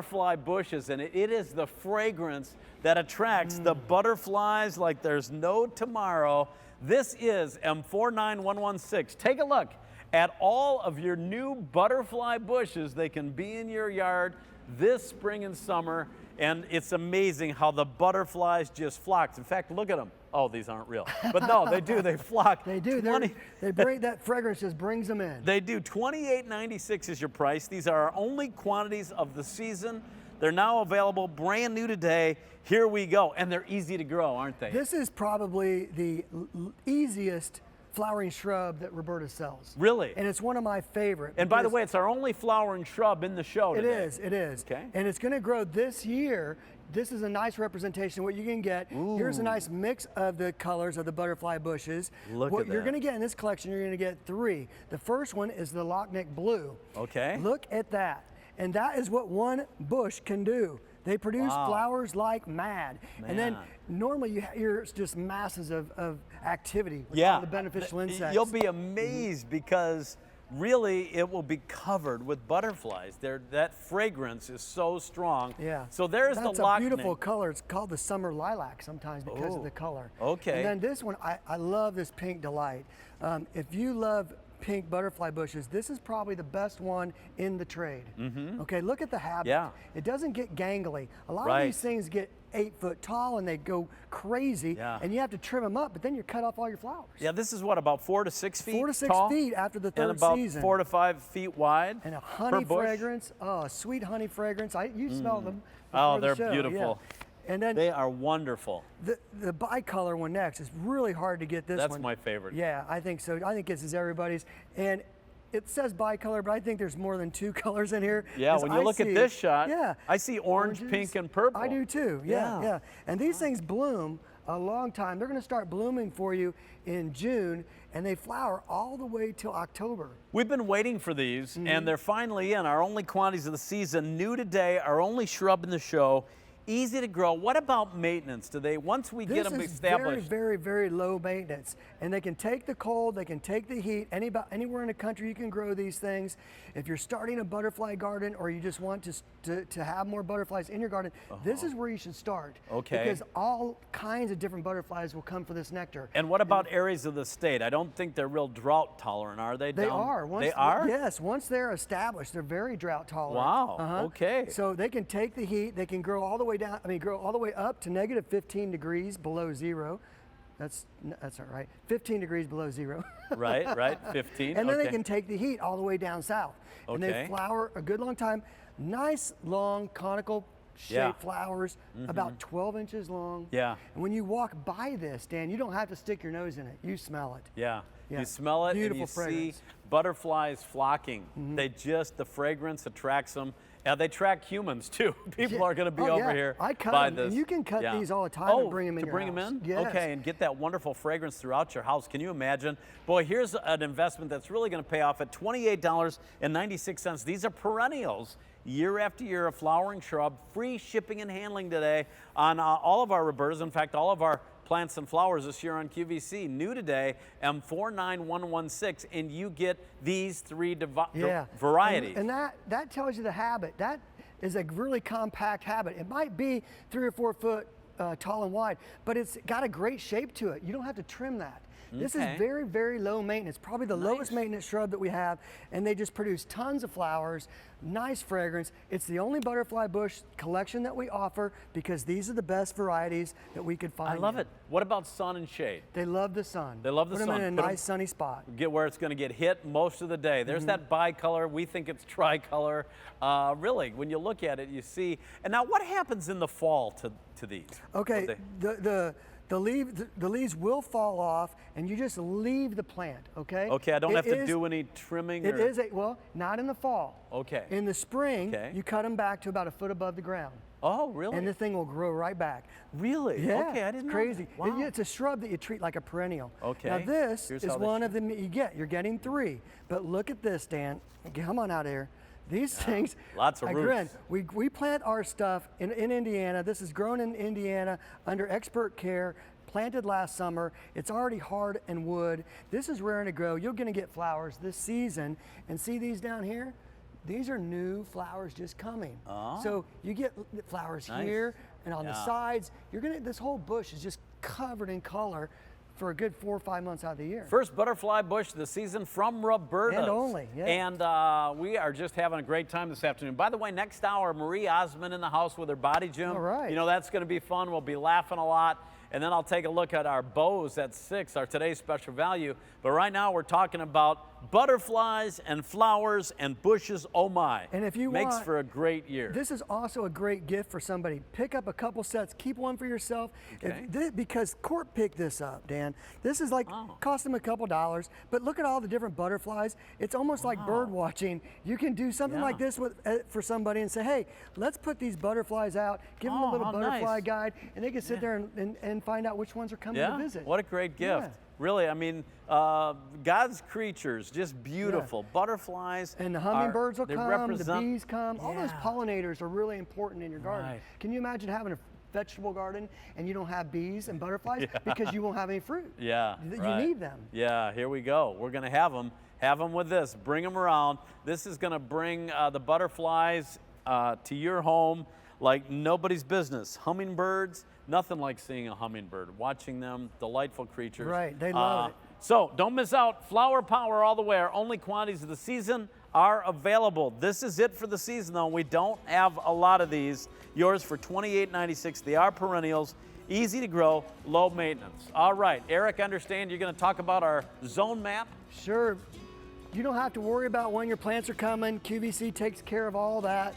butterfly bushes, and it is the fragrance that attracts the butterflies like there's no tomorrow. This is M49116. Take a look at all of your new butterfly bushes. They can be in your yard this spring and summer, and it's amazing how the butterflies just flock. In fact, look at them. Oh, these aren't real. But no, they do. They flock. They do. They bring that fragrance, just brings them in. They do. $28.96 is your price. These are our only quantities of the season. They're now available, brand new today. Here we go. And they're easy to grow, aren't they? This is probably the easiest flowering shrub that Roberta sells. Really? And it's one of my favorite. And by the way, it's our only flowering shrub in the show today. It is. Okay. And it's going to grow this year. This is a nice representation of what you can get. Ooh. Here's a nice mix of the colors of the butterfly bushes. Look what at you're that. going to get in this collection, you're going to get 3. The first one is the Lockneck Blue. Okay. Look at that. And that is what one bush can do. They produce flowers like mad. And then normally you hear just masses of activity with all the beneficial insects. You'll be amazed because really it will be covered with butterflies. That fragrance is so strong. Yeah. So there's That's the a Lockneck. beautiful color. It's called the summer lilac sometimes because of the color. Okay. And then this one, I love this Pink Delight. If you love pink butterfly bushes, this is probably the best one in the trade. Okay, look at the habit. Yeah. It doesn't get gangly. A lot of these things get 8 foot tall and they go crazy, and you have to trim them up, but then you cut off all your flowers. Yeah, this is what, about 4 to 6 feet 4 to 6 tall? feet after the third and about season. 4 to 5 feet wide. And a honey bush. fragrance, a sweet honey fragrance. You smell them. Oh, before they're the show. beautiful. Yeah. And then They are wonderful. the bicolor one next is really hard to get this one. That's my favorite. Yeah, I think so. I think this is everybody's. And it says bicolor, but I think there's more than 2 colors in here. Yeah, when you look at this shot, yeah, I see orange, oranges. pink, and purple. I do too, yeah. And these things bloom a long time. They're gonna start blooming for you in June, and they flower all the way till October. We've been waiting for these, and they're finally in. Our only quantities of the season, new today, our only shrub in the show. Easy to grow. What about maintenance? Do they, once we get them established? This is very, very low maintenance. And they can take the cold, they can take the heat. Anywhere in the country you can grow these things. If you're starting a butterfly garden or you just want to have more butterflies in your garden, this is where you should start. Okay. Because all kinds of different butterflies will come for this nectar. And what about areas of the state? I don't think they're real drought tolerant, are they? They are. They are? Yes, once they're established, they're very drought tolerant. Wow, okay. So they can take the heat, they can grow all the way down, grow all the way up to negative 15 degrees below zero. That's all right. 15 degrees below zero. right, 15. And then they can take the heat all the way down south. And they flower a good long time. Nice, long, conical shaped flowers, about 12 inches long. Yeah. And when you walk by this, Dan, you don't have to stick your nose in it. You smell it. Yeah. Yeah. You smell it Beautiful and you fragrance. see butterflies flocking. The fragrance attracts them. They attract humans too. People are going to be over here. I cut by them, this. and you can cut these all the time and bring them in to your bring house. them in? Yes. Okay, and get that wonderful fragrance throughout your house. Can you imagine? Boy, here's an investment that's really going to pay off at $28.96. These are perennials. Year after year, a flowering shrub, free shipping and handling today on all of our Robertas. In fact, all of our plants and flowers this year on QVC. New today, M49116, and you get these 3 varieties. And that tells you the habit. That is a really compact habit. It might be 3 or 4 foot tall and wide, but it's got a great shape to it. You don't have to trim that. This is very, very low maintenance, probably the lowest maintenance shrub that we have, and they just produce tons of flowers, nice fragrance. It's the only butterfly bush collection that we offer because these are the best varieties that we could find. I love it. What about sun and shade? They love the sun. They love the sun. Put them in a nice sunny spot. Get where it's going to get hit most of the day. There's that bicolor. We think it's tricolor. Really, when you look at it, you see. And now what happens in the fall to these? Okay, the leaves will fall off, and you just leave the plant, okay? Okay, I don't have to do any trimming? It is, well, not in the fall. Okay. In the spring, you cut them back to about 1 foot above the ground. Oh, really? And the thing will grow right back. Really? Yeah, okay, I didn't know crazy. that. Wow. It's a shrub that you treat like a perennial. Okay. Now this Here's is how they one of them you get. You're getting 3. But look at this, Dan. Come on out here. These things, lots of roots. We plant our stuff in Indiana. This is grown in Indiana under expert care, planted last summer. It's already hard and wood. This is raring to grow. You're gonna get flowers this season. And see these down here? these are new flowers just coming. Oh. So you get flowers Nice. here and on the Yeah. sides. This whole bush is just covered in color for a good 4 or 5 months out of the year. First butterfly bush of the season from Roberta. And only, yeah. And we are just having a great time this afternoon. By the way, next hour, Marie Osmond in the house with her body gym. All right. You know, that's going to be fun. We'll be laughing a lot. And then I'll take a look at our bows at 6, our today's special value. But right now we're talking about butterflies and flowers and bushes. Oh my. And if you Makes want, for a great year. this is also a great gift for somebody. Pick up a couple sets, keep one for yourself. Okay. Because Court picked this up, Dan. This is like, cost him a couple dollars, but look at all the different butterflies. It's almost like bird watching. You can do something like this for somebody and say, hey, let's put these butterflies out, give them a little how butterfly nice. guide, and they can sit there and find out which ones are coming to visit. What a great gift. Yeah. Really, I mean, God's creatures, just beautiful. Butterflies. And the hummingbirds will they come, represent, the bees come. All those Yeah. pollinators are really important in your garden. Right. Can you imagine having a vegetable garden and you don't have bees and butterflies because you won't have any fruit? Yeah, You right. need them. Yeah, here we go. We're going to have them. Have them with this. Bring them around. This is going to bring the butterflies to your home like nobody's business. Hummingbirds, nothing like seeing a hummingbird. Watching them, delightful creatures. Right, they love it. So don't miss out. Flower power all the way. Our only quantities of the season are available. This is it for the season, though. We don't have a lot of these. Yours for $28.96. They are perennials, easy to grow, low maintenance. All right, Eric, I understand you're going to talk about our zone map. Sure. You don't have to worry about when your plants are coming. QVC takes care of all that.